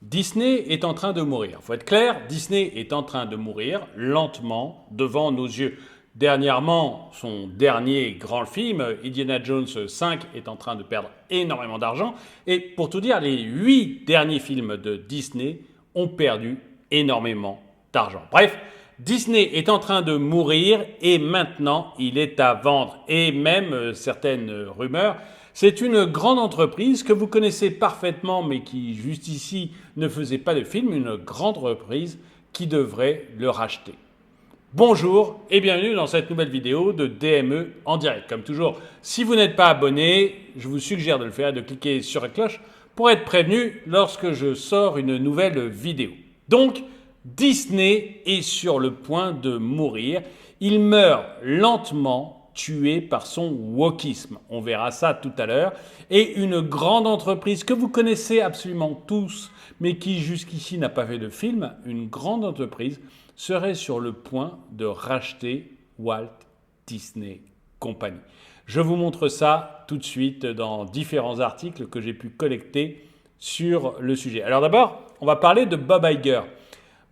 Disney est en train de mourir. Il faut être clair, Disney est en train de mourir lentement devant nos yeux. Dernièrement, son dernier grand film, Indiana Jones 5, est en train de perdre énormément d'argent. Et pour tout dire, les 8 derniers films de Disney ont perdu énormément d'argent. Bref, Disney est en train de mourir et maintenant il est à vendre. Et même certaines rumeurs, c'est une grande entreprise que vous connaissez parfaitement mais qui juste ici ne faisait pas de film, une grande entreprise qui devrait le racheter. Bonjour et bienvenue dans cette nouvelle vidéo de DME en direct. Comme toujours, si vous n'êtes pas abonné, je vous suggère de le faire et de cliquer sur la cloche pour être prévenu lorsque je sors une nouvelle vidéo. Donc, Disney est sur le point de mourir. Il meurt lentement, tué par son wokisme. On verra ça tout à l'heure. Et une grande entreprise que vous connaissez absolument tous, mais qui jusqu'ici n'a pas fait de film, une grande entreprise serait sur le point de racheter Walt Disney Company. Je vous montre ça tout de suite dans différents articles que j'ai pu collecter sur le sujet. Alors d'abord, on va parler de Bob Iger.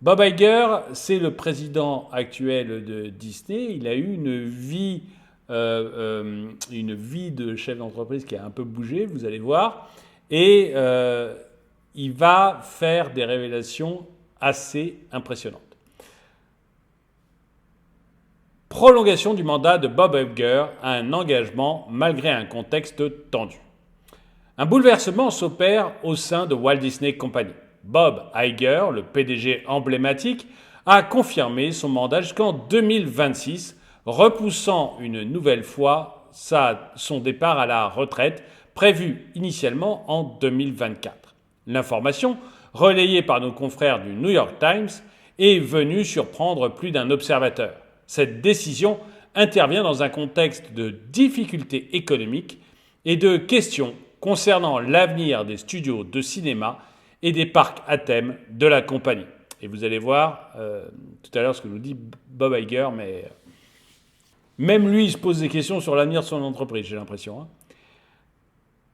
Bob Iger, c'est le président actuel de Disney. Il a eu une vie de chef d'entreprise qui a un peu bougé, vous allez voir. Et il va faire des révélations assez impressionnantes. Prolongation du mandat de Bob Iger à un engagement malgré un contexte tendu. Un bouleversement s'opère au sein de Walt Disney Company. Bob Iger, le PDG emblématique, a confirmé son mandat jusqu'en 2026, repoussant une nouvelle fois son départ à la retraite, prévu initialement en 2024. L'information, relayée par nos confrères du New York Times, est venue surprendre plus d'un observateur. Cette décision intervient dans un contexte de difficultés économiques et de questions concernant l'avenir des studios de cinéma et des parcs à thème de la compagnie. Et vous allez voir tout à l'heure ce que nous dit Bob Iger, mais même lui il se pose des questions sur l'avenir de son entreprise, j'ai l'impression.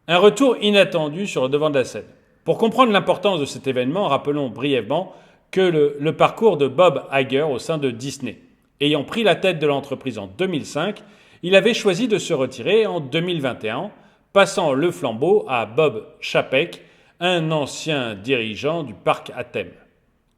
Un retour inattendu sur le devant de la scène. Pour comprendre l'importance de cet événement, rappelons brièvement que le parcours de Bob Iger au sein de Disney. Ayant pris la tête de l'entreprise en 2005, il avait choisi de se retirer en 2021, passant le flambeau à Bob Chapek, un ancien dirigeant du parc à thème.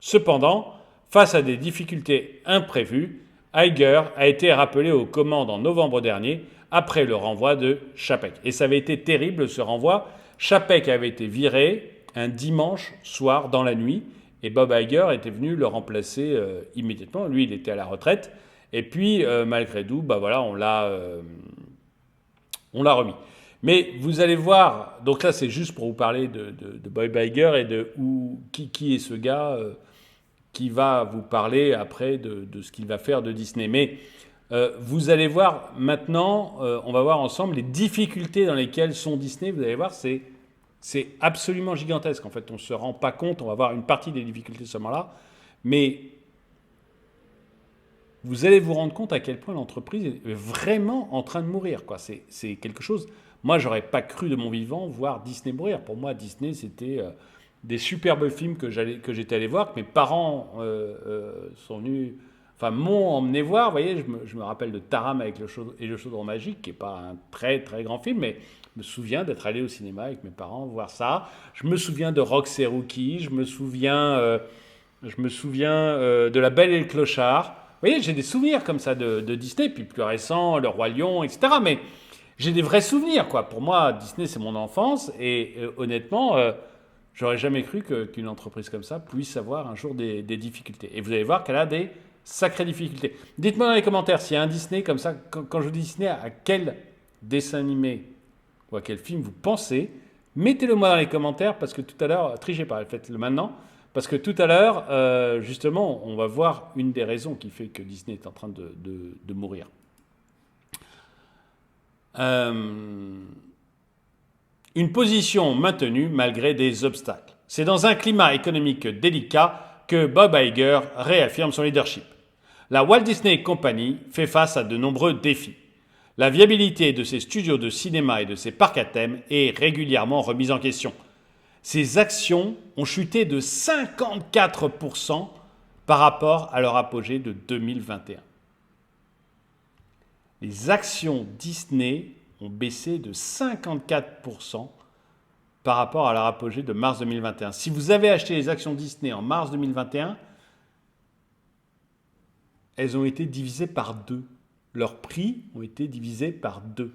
Cependant, face à des difficultés imprévues, Iger a été rappelé aux commandes en novembre dernier après le renvoi de Chapek. Et ça avait été terrible ce renvoi. Chapek avait été viré un dimanche soir dans la nuit et Bob Iger était venu le remplacer immédiatement. Lui, il était à la retraite. Et puis, malgré tout, on l'a remis. Mais vous allez voir, donc là c'est juste pour vous parler de Bob Iger et de qui est ce gars qui va vous parler après de ce qu'il va faire de Disney. Mais vous allez voir maintenant, on va voir ensemble les difficultés dans lesquelles sont Disney. Vous allez voir, c'est absolument gigantesque. En fait, on ne se rend pas compte, on va voir une partie des difficultés seulement là. Mais vous allez vous rendre compte à quel point l'entreprise est vraiment en train de mourir, quoi. C'est quelque chose... Moi, j'aurais pas cru de mon vivant voir Disney mourir. Pour moi, Disney, c'était des superbes films que j'étais allé voir, que mes parents sont venus... Enfin, m'ont emmené voir. Vous voyez, je me rappelle de Taram avec le chaudron magique, qui n'est pas un très, très grand film, mais je me souviens d'être allé au cinéma avec mes parents voir ça. Je me souviens de Rox et Rookie. Je me souviens de La Belle et le Clochard. Vous voyez, j'ai des souvenirs comme ça de Disney, puis plus récent, Le Roi Lion, etc. Mais j'ai des vrais souvenirs, quoi. Pour moi, Disney, c'est mon enfance. Et honnêtement, j'aurais jamais cru qu'une entreprise comme ça puisse avoir un jour des difficultés. Et vous allez voir qu'elle a des sacrées difficultés. Dites-moi dans les commentaires s'il y a un Disney comme ça. Quand je dis Disney, à quel dessin animé ou à quel film vous pensez? Mettez-le moi dans les commentaires parce que tout à l'heure, trichez pas, faites-le maintenant. Parce que tout à l'heure, justement, on va voir une des raisons qui fait que Disney est en train de mourir. Une position maintenue malgré des obstacles. C'est dans un climat économique délicat que Bob Iger réaffirme son leadership. La Walt Disney Company fait face à de nombreux défis. La viabilité de ses studios de cinéma et de ses parcs à thème est régulièrement remise en question. Ces actions ont chuté de 54% par rapport à leur apogée de 2021. Les actions Disney ont baissé de 54% par rapport à leur apogée de mars 2021. Si vous avez acheté les actions Disney en mars 2021, elles ont été divisées par 2. Leurs prix ont été divisés par 2.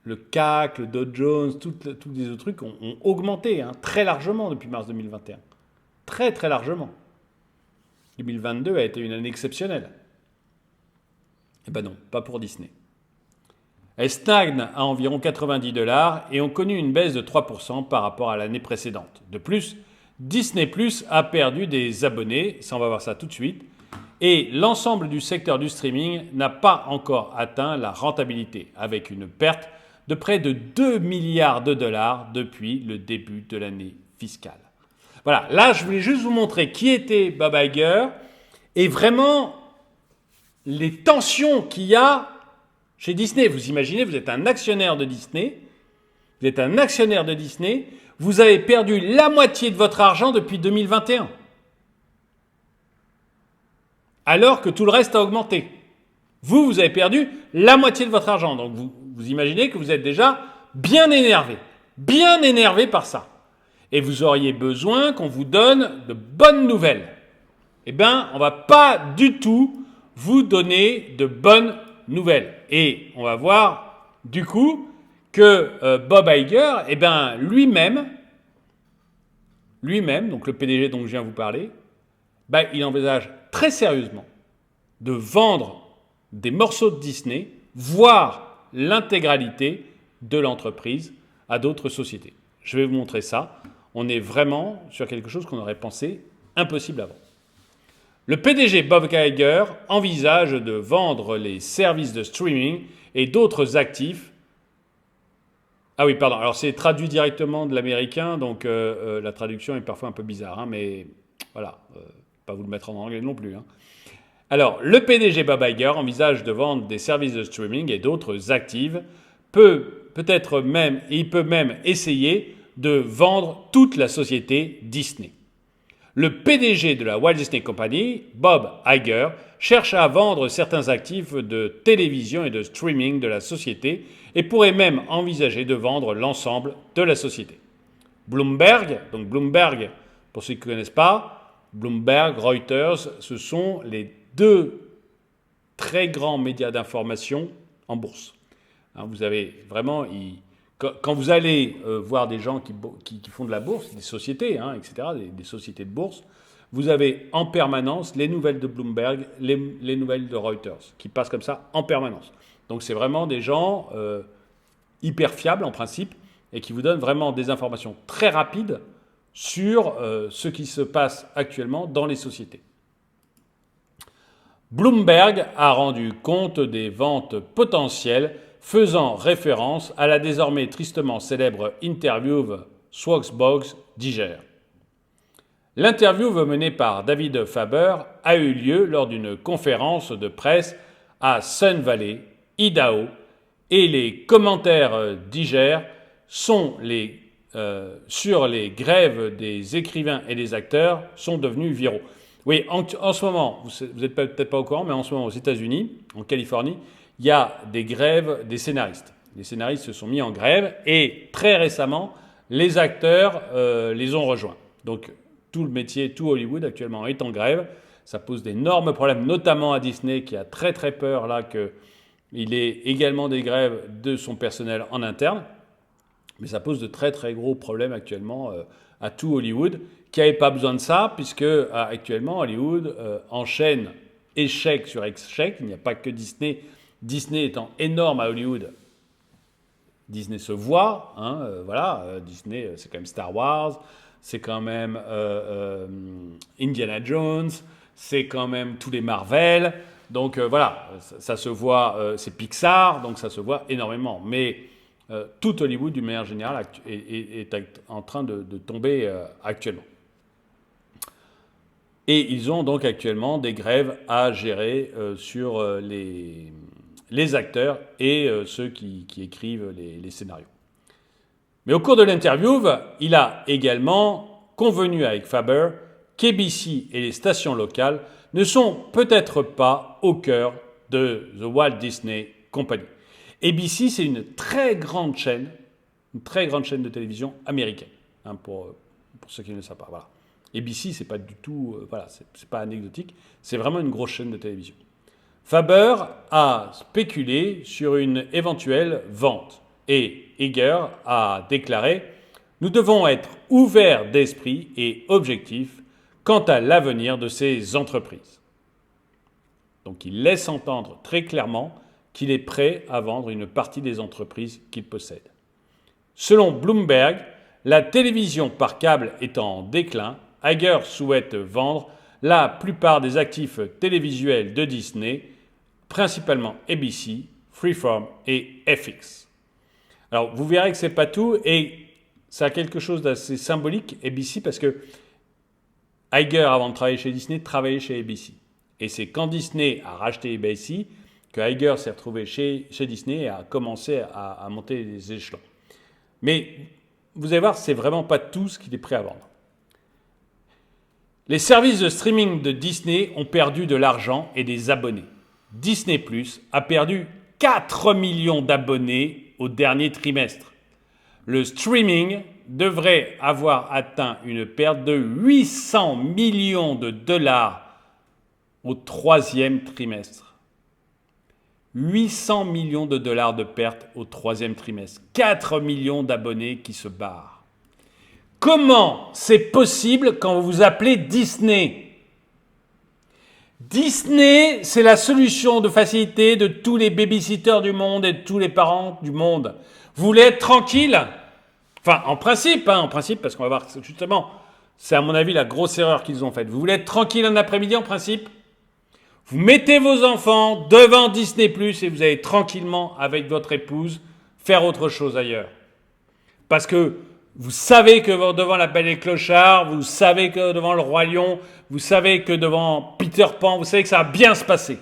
Le CAC, le Dow Jones, tous les autres trucs ont augmenté très largement depuis mars 2021. Très, très largement. 2022 a été une année exceptionnelle. Eh ben non, pas pour Disney. Elles stagnent à environ 90 $ et ont connu une baisse de 3% par rapport à l'année précédente. De plus, Disney Plus a perdu des abonnés, ça on va voir ça tout de suite, et l'ensemble du secteur du streaming n'a pas encore atteint la rentabilité, avec une perte de près de 2 milliards de dollars depuis le début de l'année fiscale. Voilà, là je voulais juste vous montrer qui était Bob Iger et vraiment les tensions qu'il y a chez Disney. Vous imaginez, vous êtes un actionnaire de Disney, vous avez perdu la moitié de votre argent depuis 2021. Alors que tout le reste a augmenté. Vous avez perdu la moitié de votre argent. Donc vous imaginez que vous êtes déjà bien énervé par ça. Et vous auriez besoin qu'on vous donne de bonnes nouvelles. Eh bien, on ne va pas du tout vous donner de bonnes nouvelles. Et on va voir du coup que Bob Iger, eh bien, lui-même, donc le PDG dont je viens de vous parler, il envisage très sérieusement de vendre des morceaux de Disney, voire l'intégralité de l'entreprise à d'autres sociétés. Je vais vous montrer ça. On est vraiment sur quelque chose qu'on aurait pensé impossible avant. Le PDG Bob Iger envisage de vendre les services de streaming et d'autres actifs. Ah oui, pardon. Alors c'est traduit directement de l'américain, donc la traduction est parfois un peu bizarre, mais voilà, pas vous le mettre en anglais non plus. Alors, le PDG Bob Iger envisage de vendre des services de streaming et d'autres actifs. Il peut même essayer de vendre toute la société Disney. Le PDG de la Walt Disney Company, Bob Iger, cherche à vendre certains actifs de télévision et de streaming de la société et pourrait même envisager de vendre l'ensemble de la société. Bloomberg, pour ceux qui ne connaissent pas, Bloomberg, Reuters, ce sont les 2 très grands médias d'information en bourse. Vous avez vraiment... Quand vous allez voir des gens qui font de la bourse, des sociétés, etc., des sociétés de bourse, vous avez en permanence les nouvelles de Bloomberg, les nouvelles de Reuters, qui passent comme ça en permanence. Donc c'est vraiment des gens hyper fiables en principe et qui vous donnent vraiment des informations très rapides sur ce qui se passe actuellement dans les sociétés. Bloomberg a rendu compte des ventes potentielles faisant référence à la désormais tristement célèbre interview Swagbucks d'Iger. L'interview menée par David Faber a eu lieu lors d'une conférence de presse à Sun Valley, Idaho, et les commentaires d'Iger sur les grèves des écrivains et des acteurs sont devenus viraux. Oui, en ce moment, vous n'êtes peut-être pas au courant, mais en ce moment aux États-Unis, en Californie, il y a des grèves des scénaristes. Les scénaristes se sont mis en grève et très récemment, les acteurs les ont rejoints. Donc tout le métier, tout Hollywood actuellement est en grève. Ça pose d'énormes problèmes, notamment à Disney qui a très très peur là qu'il ait également des grèves de son personnel en interne. Mais ça pose de très très gros problèmes actuellement à tout Hollywood qui n'avait pas besoin de ça puisque actuellement Hollywood enchaîne échec sur échec. Il n'y a pas que Disney. Disney étant énorme à Hollywood, Disney se voit, Disney c'est quand même Star Wars, c'est quand même Indiana Jones, c'est quand même tous les Marvel, donc ça se voit, c'est Pixar, donc ça se voit énormément, mais tout Hollywood d'une manière générale est en train de tomber actuellement. Et ils ont donc actuellement des grèves à gérer sur les acteurs et ceux qui écrivent les scénarios. Mais au cours de l'interview, il a également convenu avec Faber qu'ABC et les stations locales ne sont peut-être pas au cœur de The Walt Disney Company. ABC, c'est une très grande chaîne de télévision américaine, hein, pour ceux qui ne le savent pas. Voilà. ABC, c'est pas du tout, c'est pas anecdotique, c'est vraiment une grosse chaîne de télévision. Faber a spéculé sur une éventuelle vente et Iger a déclaré « Nous devons être ouverts d'esprit et objectifs quant à l'avenir de ces entreprises. » Donc il laisse entendre très clairement qu'il est prêt à vendre une partie des entreprises qu'il possède. Selon Bloomberg, la télévision par câble étant en déclin, Iger souhaite vendre la plupart des actifs télévisuels de Disney, principalement ABC, Freeform et FX. Alors vous verrez que ce n'est pas tout et ça a quelque chose d'assez symbolique, ABC, parce que Iger, avant de travailler chez Disney, travaillait chez ABC. Et c'est quand Disney a racheté ABC que Iger s'est retrouvé chez Disney et a commencé à monter les échelons. Mais vous allez voir, c'est vraiment pas tout ce qu'il est prêt à vendre. Les services de streaming de Disney ont perdu de l'argent et des abonnés. Disney+ a perdu 4 millions d'abonnés au dernier trimestre. Le streaming devrait avoir atteint une perte de 800 millions de dollars au troisième trimestre. 800 millions de dollars de pertes au troisième trimestre. 4 millions d'abonnés qui se barrent. Comment c'est possible quand vous vous appelez Disney ? Disney, c'est la solution de facilité de tous les babysitters du monde et de tous les parents du monde. Vous voulez être tranquille ? Enfin, en principe, parce qu'on va voir justement, c'est à mon avis la grosse erreur qu'ils ont faite. Vous voulez être tranquille un après-midi en principe ? Vous mettez vos enfants devant Disney+, et vous allez tranquillement, avec votre épouse, faire autre chose ailleurs. Parce que vous savez que devant La Belle et le Clochard, vous savez que devant Le Roi Lion, vous savez que devant Peter Pan, vous savez que ça va bien se passer.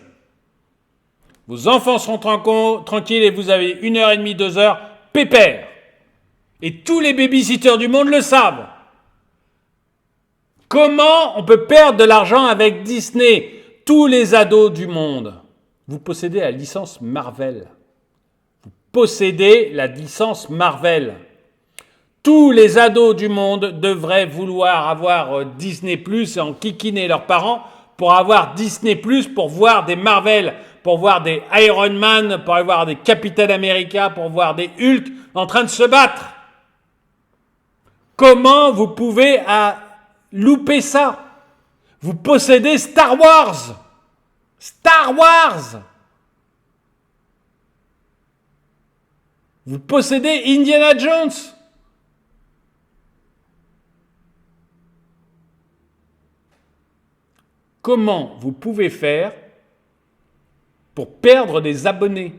Vos enfants seront tranquilles et vous avez 1h30, 2 heures, pépère. Et tous les babysitters du monde le savent. Comment on peut perdre de l'argent avec Disney ? Tous les ados du monde, vous possédez la licence Marvel. Vous possédez la licence Marvel. Tous les ados du monde devraient vouloir avoir Disney+, et en kikiner leurs parents pour avoir Disney+, pour voir des Marvel, pour voir des Iron Man, pour voir des Captain America, pour voir des Hulk en train de se battre. Comment vous pouvez louper ça ? Vous possédez Star Wars. Star Wars. Vous possédez Indiana Jones. Comment vous pouvez faire pour perdre des abonnés ?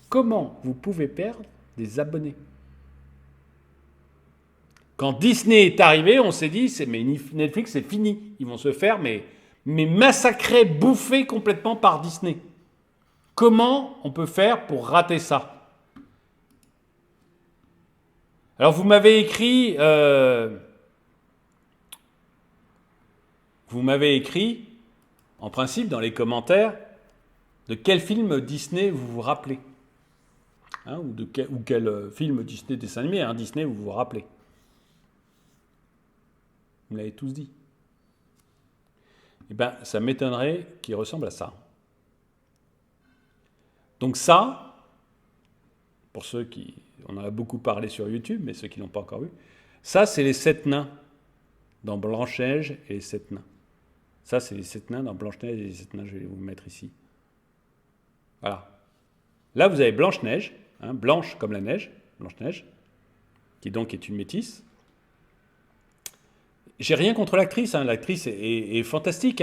Comment vous pouvez perdre des abonnés ? Quand Disney est arrivé, on s'est dit, mais Netflix, c'est fini. Ils vont se faire mais massacrer, bouffer complètement par Disney. Comment on peut faire pour rater ça ? Alors, vous m'avez écrit, en principe, dans les commentaires, de quel film Disney vous vous rappelez. Hein, ou quel film Disney, dessin animé, Disney, vous vous rappelez. Vous me l'avez tous dit. Eh bien, ça m'étonnerait qu'il ressemble à ça. Donc ça, pour ceux qui... On en a beaucoup parlé sur YouTube, mais ceux qui ne l'ont pas encore vu, ça, c'est les 7 nains dans Blanche-Neige et les 7 nains. Ça, c'est les 7 nains dans Blanche-Neige et les 7 nains. Je vais vous mettre ici. Voilà. Là, vous avez Blanche-Neige, blanche comme la neige, Blanche-Neige, qui donc est une métisse. J'ai rien contre l'actrice, l'actrice est fantastique,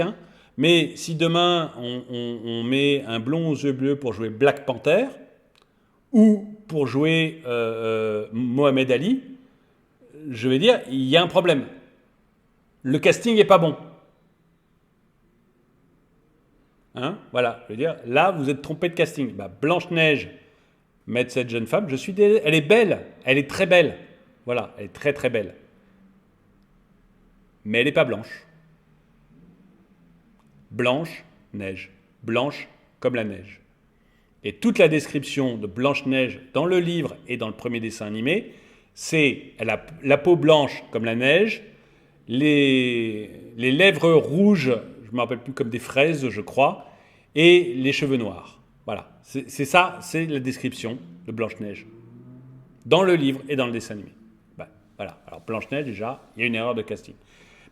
mais si demain on met un blond aux yeux bleus pour jouer Black Panther ou pour jouer Mohamed Ali, je vais dire, il y a un problème. Le casting n'est pas bon. Voilà, je veux dire, là vous êtes trompé de casting. Blanche-Neige mettre cette jeune femme. Elle est belle, elle est très belle. Voilà, elle est très très belle. Mais elle n'est pas blanche. Blanche, neige. Blanche comme la neige. Et toute la description de Blanche-Neige dans le livre et dans le premier dessin animé, c'est elle a la peau blanche comme la neige, les lèvres rouges, je ne me rappelle plus, comme des fraises, je crois, et les cheveux noirs. Voilà, c'est ça, c'est la description de Blanche-Neige dans le livre et dans le dessin animé. Ben, voilà, alors Blanche-Neige, déjà, il y a une erreur de casting.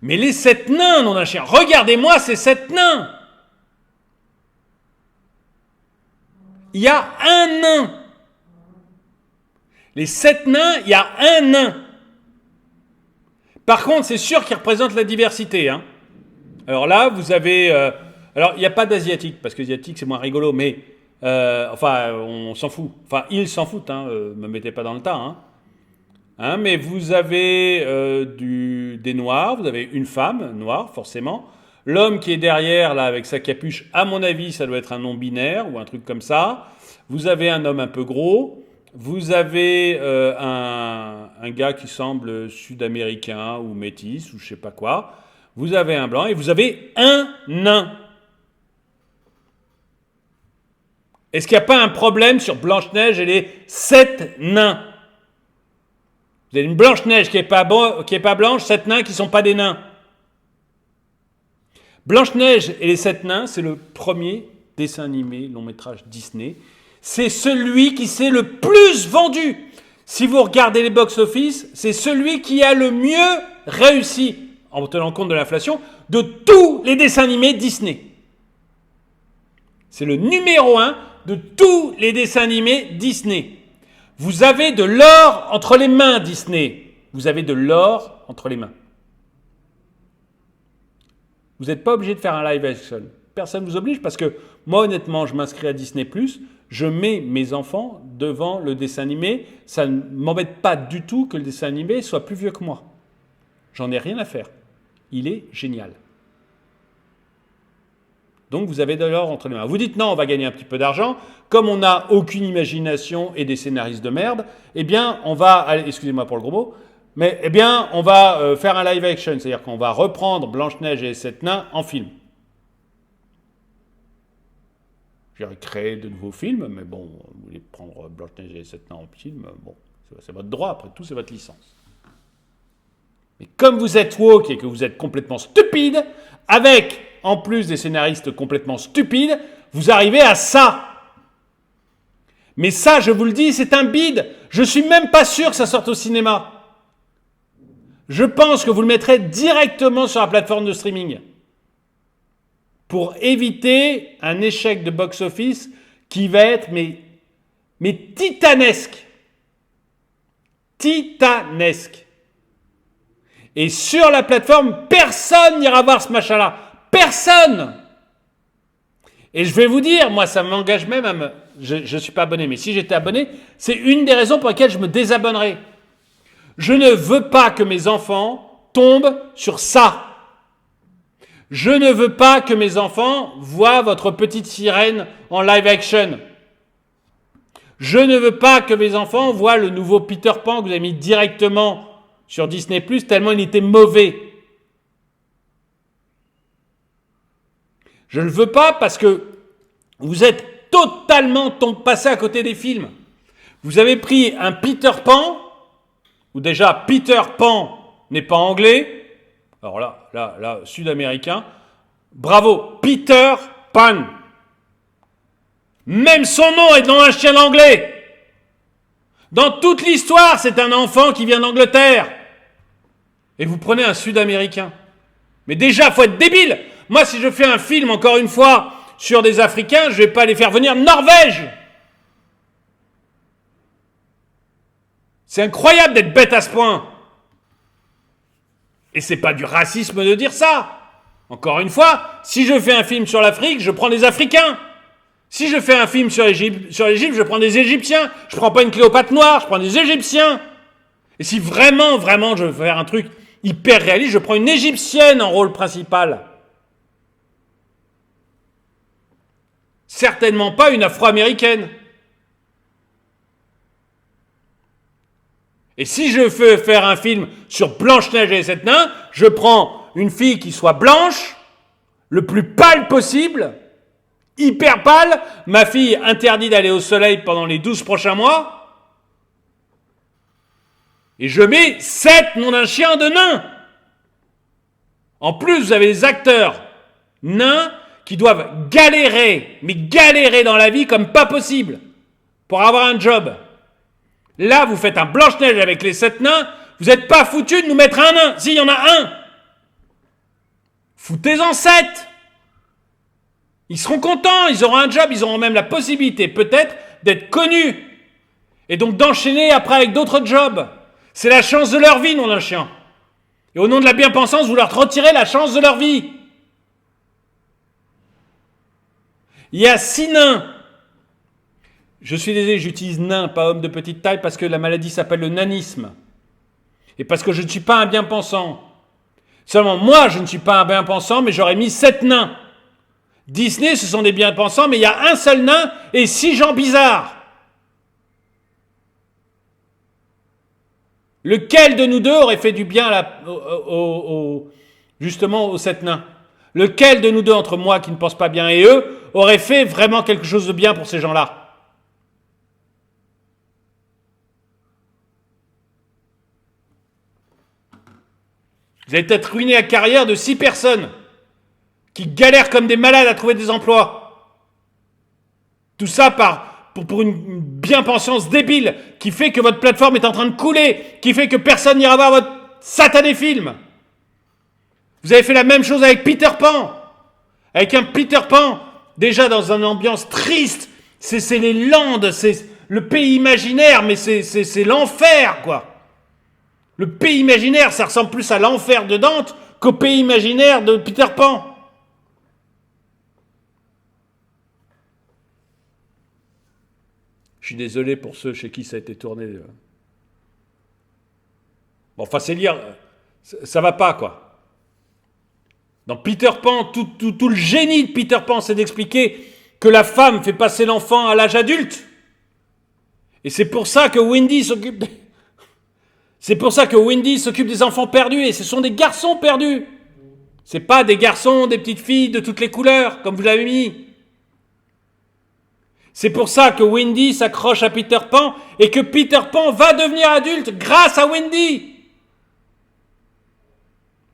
Mais les 7 nains, nom d'un chien, regardez-moi ces 7 nains! Il y a un nain. Les 7 nains, il y a un nain. Par contre, c'est sûr qu'ils représentent la diversité. Hein. Alors là, vous avez... alors, il n'y a pas d'asiatique, parce que l'asiatique, c'est moins rigolo, mais... enfin, on s'en fout. Enfin, ils s'en foutent, hein, me mettez pas dans le tas. Hein. Hein, mais vous avez des noirs, vous avez une femme noire, forcément. L'homme qui est derrière, là, avec sa capuche, à mon avis, ça doit être un non-binaire ou un truc comme ça. Vous avez un homme un peu gros. Vous avez un gars qui semble sud-américain ou métis ou je sais pas quoi. Vous avez un blanc et vous avez un nain. Est-ce qu'il n'y a pas un problème sur Blanche-Neige et les 7 nains? Vous avez une Blanche-Neige qui n'est pas blanche, 7 nains qui ne sont pas des nains. Blanche-Neige et les 7 nains, c'est le premier dessin animé, long métrage Disney. C'est celui qui s'est le plus vendu. Si vous regardez les box-office, c'est celui qui a le mieux réussi, en tenant compte de l'inflation, de tous les dessins animés Disney. C'est le numéro 1 de tous les dessins animés Disney. Vous avez de l'or entre les mains, Disney. Vous avez de l'or entre les mains. Vous n'êtes pas obligé de faire un live action. Personne ne vous oblige parce que moi, honnêtement, je m'inscris à Disney+, je mets mes enfants devant le dessin animé. Ça ne m'embête pas du tout que le dessin animé soit plus vieux que moi. J'en ai rien à faire. Il est génial. Donc vous avez de l'or entre les mains. Vous dites non, on va gagner un petit peu d'argent. Comme on n'a aucune imagination et des scénaristes de merde, eh bien, on va aller, excusez-moi pour le gros mot, mais eh bien, on va faire un live action, c'est-à-dire qu'on va reprendre Blanche-Neige et les 7 nains en film. J'ai créé de nouveaux films, mais bon, vous voulez prendre Blanche-Neige et les 7 nains en film, bon, c'est votre droit, après tout, c'est votre licence. Mais comme vous êtes woke et que vous êtes complètement stupide, avec en plus des scénaristes complètement stupides, vous arrivez à ça. Mais ça, je vous le dis, c'est un bide. Je suis même pas sûr que ça sorte au cinéma. Je pense que vous le mettrez directement sur la plateforme de streaming pour éviter un échec de box-office qui va être mais titanesque. Titanesque. Et sur la plateforme, personne n'ira voir ce machin-là. Personne. Et je vais vous dire, moi, ça m'engage même à me... Je ne suis pas abonné, mais si j'étais abonné, c'est une des raisons pour lesquelles je me désabonnerai. Je ne veux pas que mes enfants tombent sur ça. Je ne veux pas que mes enfants voient votre petite sirène en live action. Je ne veux pas que mes enfants voient le nouveau Peter Pan que vous avez mis directement sur Disney+, tellement il était mauvais. Je ne le veux pas parce que vous êtes totalement passé à côté des films. Vous avez pris un Peter Pan, où déjà Peter Pan n'est pas anglais, alors là, sud-américain. Bravo, Peter Pan. Même son nom est dans un chien anglais. Dans toute l'histoire, c'est un enfant qui vient d'Angleterre. Et vous prenez un sud-américain. Mais déjà, il faut être débile. Moi, si je fais un film, encore une fois, sur des Africains, je ne vais pas les faire venir de Norvège. C'est incroyable d'être bête à ce point. Et c'est pas du racisme de dire ça. Encore une fois, si je fais un film sur l'Afrique, je prends des Africains. Si je fais un film sur l'Égypte, je prends des Égyptiens. Je prends pas une Cléopâtre noire, je prends des Égyptiens. Et si vraiment je veux faire un truc hyper réaliste, je prends une Égyptienne en rôle principal. Certainement pas une Afro-américaine. Et si je veux faire un film sur Blanche-Neige et les 7 nains, je prends une fille qui soit blanche, le plus pâle possible, hyper pâle, ma fille interdit d'aller au soleil pendant les 12 prochains mois, et je mets 7 noms d'un chien de nains. En plus, vous avez des acteurs nains qui doivent galérer, mais galérer dans la vie comme pas possible, pour avoir un job. Là, vous faites un Blanche-Neige avec les 7 nains, vous n'êtes pas foutus de nous mettre un nain. Si, il y en a un. Foutez-en 7. Ils seront contents, ils auront un job, ils auront même la possibilité, peut-être, d'être connus. Et donc d'enchaîner après avec d'autres jobs. C'est la chance de leur vie, nom d'un chien. Et au nom de la bien-pensance, vous leur retirez la chance de leur vie. Il y a 6 nains. Je suis désolé, j'utilise nain, pas homme de petite taille, parce que la maladie s'appelle le nanisme. Et parce que je ne suis pas un bien-pensant. Seulement, moi, je ne suis pas un bien-pensant, mais j'aurais mis 7 nains. Disney, ce sont des bien-pensants, mais il y a un seul nain et 6 gens bizarres. Lequel de nous deux aurait fait du bien justement aux 7 nains? Lequel de nous deux, entre moi qui ne pense pas bien et eux, aurait fait vraiment quelque chose de bien pour ces gens-là? Vous allez peut-être ruiner la carrière de 6 personnes qui galèrent comme des malades à trouver des emplois. Tout ça pour une bien-pensance débile qui fait que votre plateforme est en train de couler, qui fait que personne n'ira voir votre satané film. Vous avez fait la même chose avec Peter Pan. Avec un Peter Pan, déjà dans une ambiance triste, c'est les Landes, c'est le pays imaginaire, mais c'est l'enfer, quoi. Le pays imaginaire, ça ressemble plus à l'enfer de Dante qu'au pays imaginaire de Peter Pan. Je suis désolé pour ceux chez qui ça a été tourné. Bon, enfin, c'est lire, ça va pas, quoi. Dans Peter Pan, tout le génie de Peter Pan, c'est d'expliquer que la femme fait passer l'enfant à l'âge adulte. Et c'est pour ça que Wendy s'occupe des enfants perdus, et ce sont des garçons perdus. C'est pas des garçons, des petites filles de toutes les couleurs, comme vous l'avez mis. C'est pour ça que Wendy s'accroche à Peter Pan et que Peter Pan va devenir adulte grâce à Wendy.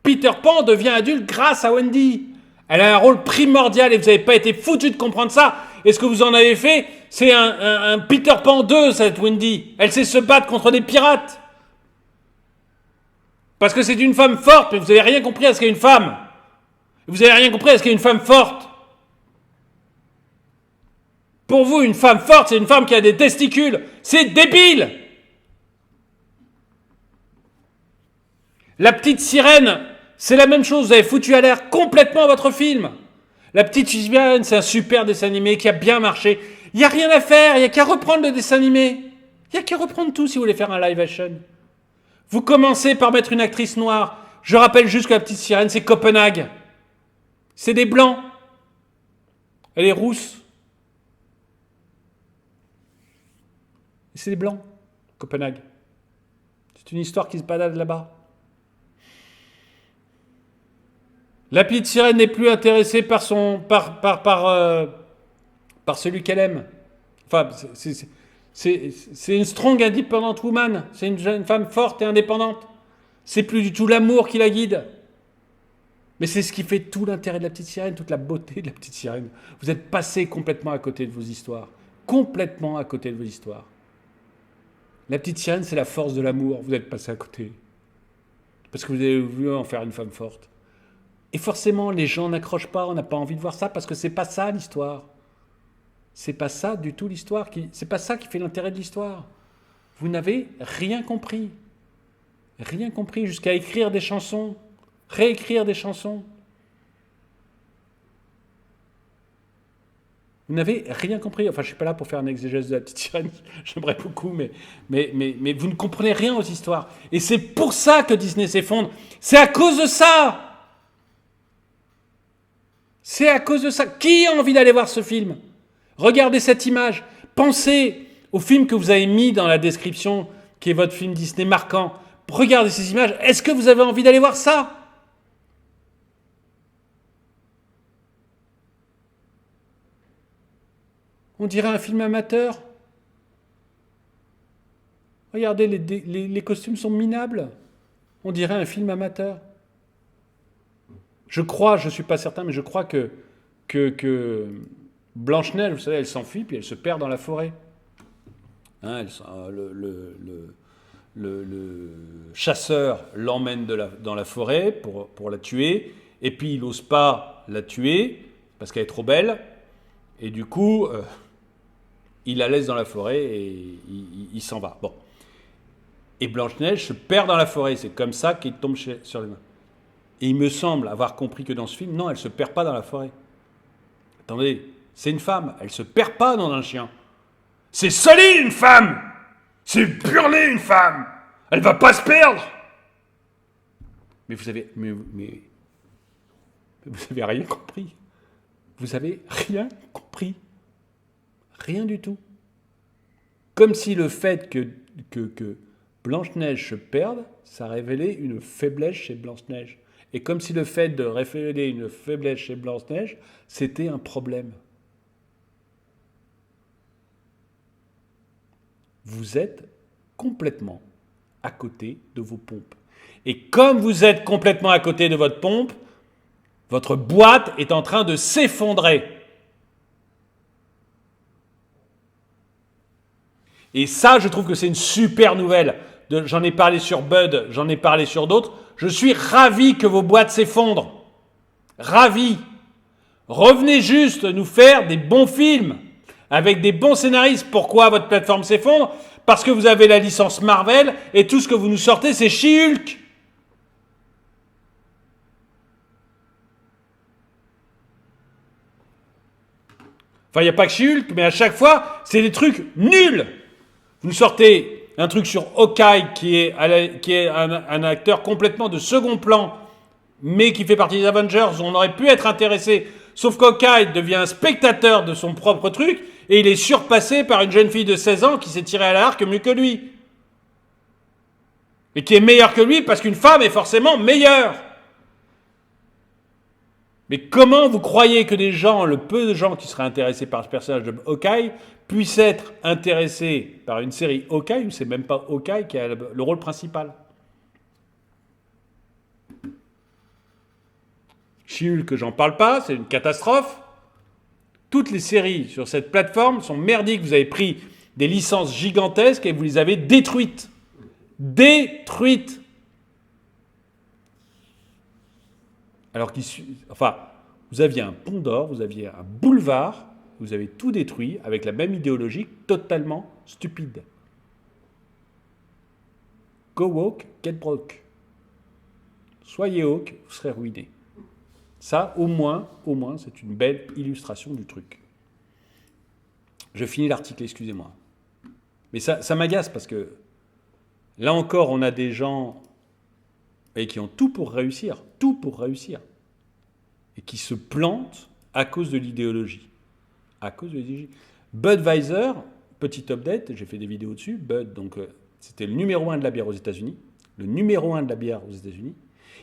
Peter Pan devient adulte grâce à Wendy. Elle a un rôle primordial et vous n'avez pas été foutu de comprendre ça. Et ce que vous en avez fait, c'est un Peter Pan 2, cette Wendy. Elle sait se battre contre des pirates. Parce que c'est une femme forte, mais vous n'avez rien compris à ce qu'est une femme. Vous n'avez rien compris à ce qu'est une femme forte. Pour vous, une femme forte, c'est une femme qui a des testicules. C'est débile. La petite sirène, c'est la même chose. Vous avez foutu à l'air complètement votre film. La petite sirène, c'est un super dessin animé qui a bien marché. Il n'y a rien à faire, il n'y a qu'à reprendre le dessin animé. Il n'y a qu'à reprendre tout si vous voulez faire un live action. Vous commencez par mettre une actrice noire. Je rappelle juste que la petite sirène, c'est Copenhague. C'est des blancs. Elle est rousse. C'est des blancs, Copenhague. C'est une histoire qui se balade là-bas. La petite sirène n'est plus intéressée par celui qu'elle aime. Enfin, c'est une strong independent woman. C'est une jeune femme forte et indépendante. C'est plus du tout l'amour qui la guide. Mais c'est ce qui fait tout l'intérêt de la petite sirène, toute la beauté de la petite sirène. Vous êtes passé complètement à côté de vos histoires. Complètement à côté de vos histoires. La petite sirène, c'est la force de l'amour. Vous êtes passé à côté. Parce que vous avez voulu en faire une femme forte. Et forcément, les gens n'accrochent pas. On n'a pas envie de voir ça parce que c'est pas ça l'histoire. C'est pas ça du tout l'histoire. C'est pas ça qui fait l'intérêt de l'histoire. Vous n'avez rien compris. Rien compris jusqu'à écrire des chansons. Réécrire des chansons. Vous n'avez rien compris. Enfin, je ne suis pas là pour faire un exégèse de la petite sirène. J'aimerais beaucoup, mais vous ne comprenez rien aux histoires. Et c'est pour ça que Disney s'effondre. C'est à cause de ça. C'est à cause de ça. Qui a envie d'aller voir ce film? Regardez cette image. Pensez au film que vous avez mis dans la description qui est votre film Disney marquant, regardez ces images, est-ce que vous avez envie d'aller voir ça? On dirait un film amateur. Regardez, les costumes sont minables. On dirait un film amateur. Je crois, je ne suis pas certain, mais je crois que Blanche-Neige, vous savez, elle s'enfuit puis elle se perd dans la forêt. Hein, le chasseur l'emmène dans la forêt pour la tuer, et puis il n'ose pas la tuer parce qu'elle est trop belle, et du coup, il la laisse dans la forêt et il s'en va. Bon. Et Blanche-Neige se perd dans la forêt, c'est comme ça qu'il tombe sur les mains. Et il me semble avoir compris que dans ce film, non, elle ne se perd pas dans la forêt. Attendez, c'est une femme, elle ne se perd pas dans un chien. C'est solide une femme! C'est burlé une femme! Elle va pas se perdre! Mais vous avez rien compris. Vous avez rien compris. Rien du tout. Comme si le fait que Blanche-Neige se perde, ça révélait une faiblesse chez Blanche-Neige. Et comme si le fait de révéler une faiblesse chez Blanche-Neige, c'était un problème. Vous êtes complètement à côté de vos pompes. Et comme vous êtes complètement à côté de votre pompe, votre boîte est en train de s'effondrer. Et ça, je trouve que c'est une super nouvelle. J'en ai parlé sur Bud, j'en ai parlé sur d'autres. Je suis ravi que vos boîtes s'effondrent. Ravi. Revenez juste nous faire des bons films avec des bons scénaristes. Pourquoi votre plateforme s'effondre? Parce que vous avez la licence Marvel et tout ce que vous nous sortez, c'est She-Hulk. Enfin, il n'y a pas que She-Hulk, mais à chaque fois, c'est des trucs nuls. Vous nous sortez un truc sur Hawkeye qui est un acteur complètement de second plan, mais qui fait partie des Avengers. On aurait pu être intéressé, sauf qu'Hawkeye devient un spectateur de son propre truc et il est surpassé par une jeune fille de 16 ans qui s'est tirée à l'arc mieux que lui. Et qui est meilleure que lui parce qu'une femme est forcément meilleure. Mais comment vous croyez que le peu de gens qui seraient intéressés par ce personnage de Hawkeye puissent être intéressés par une série Hawkeye où c'est même pas Hawkeye qui a le rôle principal? She-Hulk, j'en parle pas, c'est une catastrophe. Toutes les séries sur cette plateforme sont merdiques. Vous avez pris des licences gigantesques et vous les avez détruites. Détruites. Alors vous aviez un pont d'or, vous aviez un boulevard, vous avez tout détruit avec la même idéologie totalement stupide. Go woke, get broke. Soyez woke, vous serez ruinés. Ça, au moins, c'est une belle illustration du truc. Je finis l'article, excusez-moi. Mais ça m'agace parce que là encore, on a des gens qui ont tout pour réussir, et qui se plantent à cause de l'idéologie. Budweiser, petit update, j'ai fait des vidéos dessus. Bud, donc c'était le numéro 1 de la bière aux États-Unis.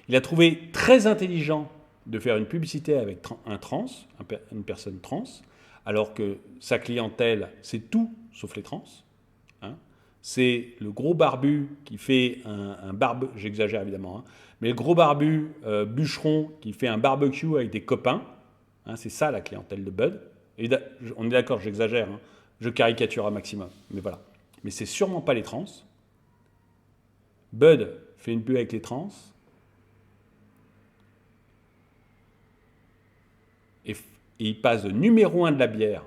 Il a trouvé très intelligent de faire une publicité avec une personne trans, alors que sa clientèle, c'est tout sauf les trans. Hein. C'est le gros barbu qui fait un barbecue, j'exagère évidemment, mais le gros barbu bûcheron qui fait un barbecue avec des copains, c'est ça la clientèle de Bud. Et on est d'accord, j'exagère, je caricature un maximum, mais voilà. Mais c'est sûrement pas les trans. Bud fait une pub avec les trans, et il passe de numéro 1 de la bière,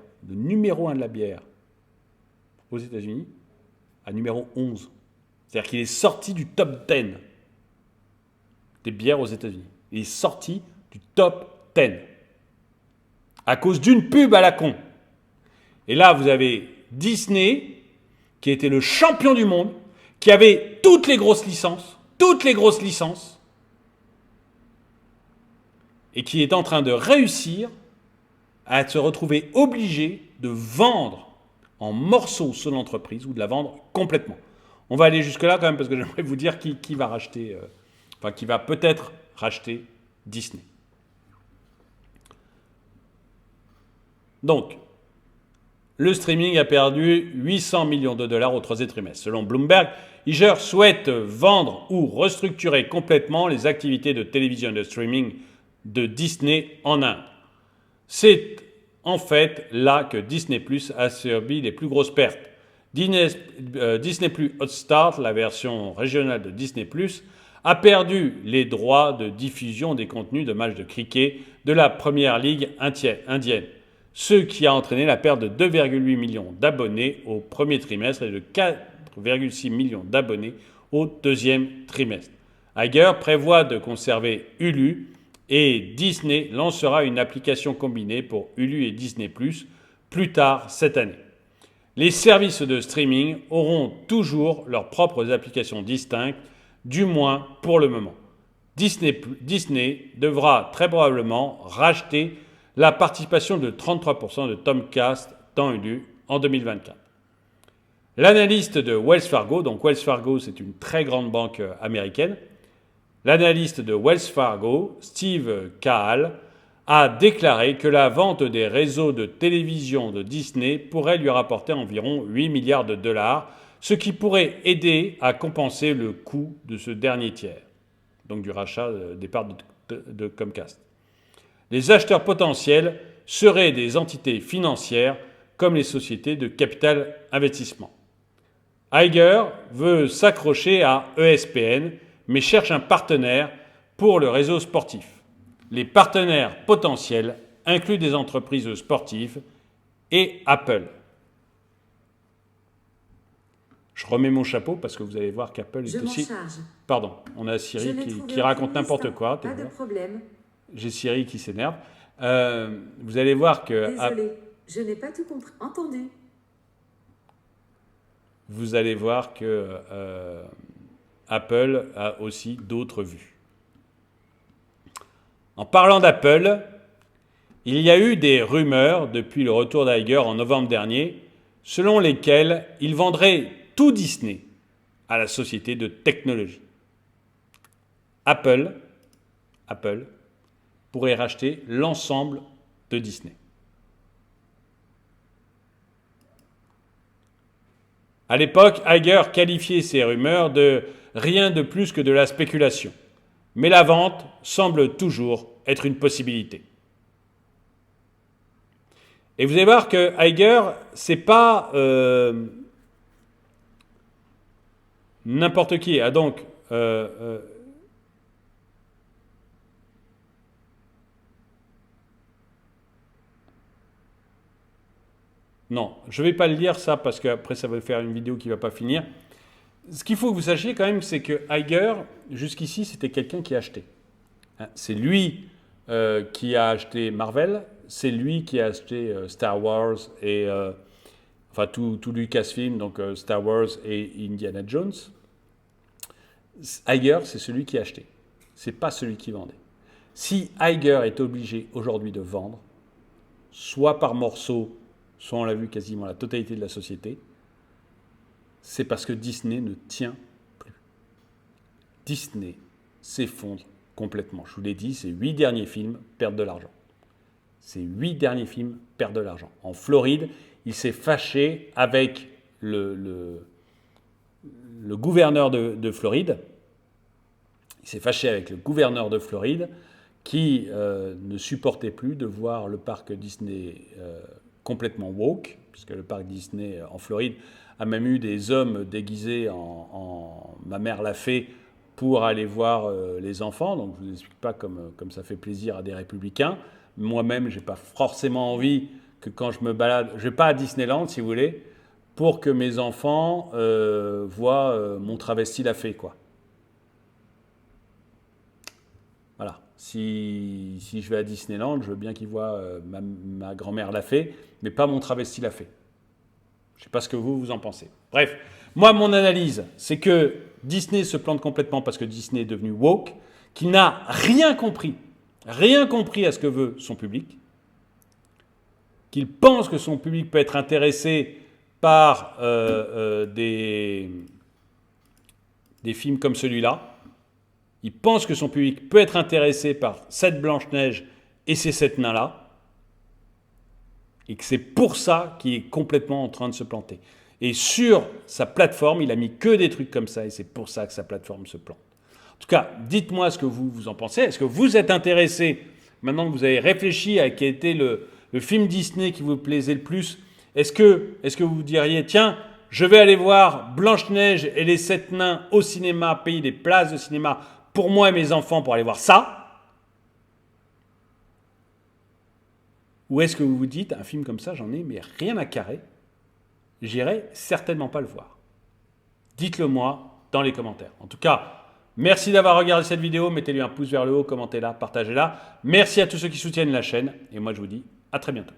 aux États-Unis à numéro 11. C'est-à-dire qu'il est sorti du top 10 des bières aux États-Unis. Il est sorti du top 10 à cause d'une pub à la con. Et là, vous avez Disney, qui était le champion du monde, qui avait toutes les grosses licences, et qui est en train de réussir à se retrouver obligé de vendre en morceaux son entreprise ou de la vendre complètement. On va aller jusque-là quand même parce que j'aimerais vous dire qui va racheter, qui va peut-être racheter Disney. Donc, le streaming a perdu 800 millions de dollars au troisième trimestre. Selon Bloomberg, Iger souhaite vendre ou restructurer complètement les activités de télévision et de streaming de Disney en Inde. C'est en fait là que Disney Plus a subi les plus grosses pertes. Disney Plus Hotstar, la version régionale de Disney Plus, a perdu les droits de diffusion des contenus de matchs de cricket de la première ligue indienne, ce qui a entraîné la perte de 2,8 millions d'abonnés au premier trimestre et de 4,6 millions d'abonnés au deuxième trimestre. Iger prévoit de conserver Hulu et Disney lancera une application combinée pour Hulu et Disney+, plus tard cette année. Les services de streaming auront toujours leurs propres applications distinctes, du moins pour le moment. Disney devra très probablement racheter la participation de 33% de Comcast dans Hulu en 2024. L'analyste de Wells Fargo, donc Wells Fargo c'est une très grande banque américaine, l'analyste de Wells Fargo, Steve Cahill, a déclaré que la vente des réseaux de télévision de Disney pourrait lui rapporter environ 8 milliards de dollars, ce qui pourrait aider à compenser le coût de ce dernier tiers, donc du rachat des parts de Comcast. Les acheteurs potentiels seraient des entités financières comme les sociétés de capital investissement. Iger veut s'accrocher à ESPN, mais cherche un partenaire pour le réseau sportif. Les partenaires potentiels incluent des entreprises sportives et Apple. Je remets mon chapeau parce que vous allez voir qu'Apple est aussi... Pardon, on a Siri qui raconte n'importe quoi. Pas de problème. J'ai Siri qui s'énerve. Vous allez voir que... Désolé, je n'ai pas tout entendu. Vous allez voir que Apple a aussi d'autres vues. En parlant d'Apple, il y a eu des rumeurs depuis le retour d'Iger en novembre dernier, selon lesquelles il vendrait tout Disney à la société de technologie. Apple pourrait racheter l'ensemble de Disney. À l'époque, Iger qualifiait ces rumeurs de rien de plus que de la spéculation. Mais la vente semble toujours être une possibilité. Et vous allez voir que Iger, c'est pas n'importe qui. Ah donc, non, je ne vais pas le lire ça parce qu'après ça va faire une vidéo qui ne va pas finir. Ce qu'il faut que vous sachiez quand même, c'est que Iger, jusqu'ici, c'était quelqu'un qui achetait. C'est lui qui a acheté Marvel, c'est lui qui a acheté Star Wars et tout Lucasfilm, donc Star Wars et Indiana Jones. Iger, c'est celui qui a acheté. C'est pas celui qui vendait. Si Iger est obligé aujourd'hui de vendre, soit par morceaux, soit on l'a vu quasiment la totalité de la société, c'est parce que Disney ne tient plus. Disney s'effondre complètement. Je vous l'ai dit, ces 8 derniers films perdent de l'argent. Ces 8 derniers films perdent de l'argent. En Floride, il s'est fâché avec le gouverneur de Floride. Il s'est fâché avec le gouverneur de Floride qui ne supportait plus de voir le parc Disney complètement woke, puisque le parc Disney en Floride a même eu des hommes déguisés en ma mère l'a fait pour aller voir les enfants. Donc je ne vous explique pas comme ça fait plaisir à des républicains. Moi-même, je n'ai pas forcément envie que quand je me balade, je ne vais pas à Disneyland si vous voulez, pour que mes enfants voient mon travesti l'a fait, quoi. Voilà. Si je vais à Disneyland, je veux bien qu'ils voient ma grand-mère l'a fait, mais pas mon travesti l'a fait. Je ne sais pas ce que vous en pensez. Bref, moi, mon analyse, c'est que Disney se plante complètement parce que Disney est devenu woke, qu'il n'a rien compris à ce que veut son public, qu'il pense que son public peut être intéressé par des des films comme celui-là. Il pense que son public peut être intéressé par cette Blanche-Neige et ces 7 nains-là. Et que c'est pour ça qu'il est complètement en train de se planter. Et sur sa plateforme, il a mis que des trucs comme ça, et c'est pour ça que sa plateforme se plante. En tout cas, dites-moi ce que vous en pensez. Est-ce que vous êtes intéressé, maintenant que vous avez réfléchi à quel était le film Disney qui vous plaisait le plus, est-ce que vous diriez, tiens, je vais aller voir Blanche-Neige et les 7 nains au cinéma, payer des places de cinéma pour moi et mes enfants pour aller voir ça? Ou est-ce que vous vous dites, un film comme ça, j'en ai mais rien à carrer, j'irai certainement pas le voir? Dites-le moi dans les commentaires. En tout cas, merci d'avoir regardé cette vidéo, mettez-lui un pouce vers le haut, commentez-la, partagez-la. Merci à tous ceux qui soutiennent la chaîne, et moi je vous dis à très bientôt.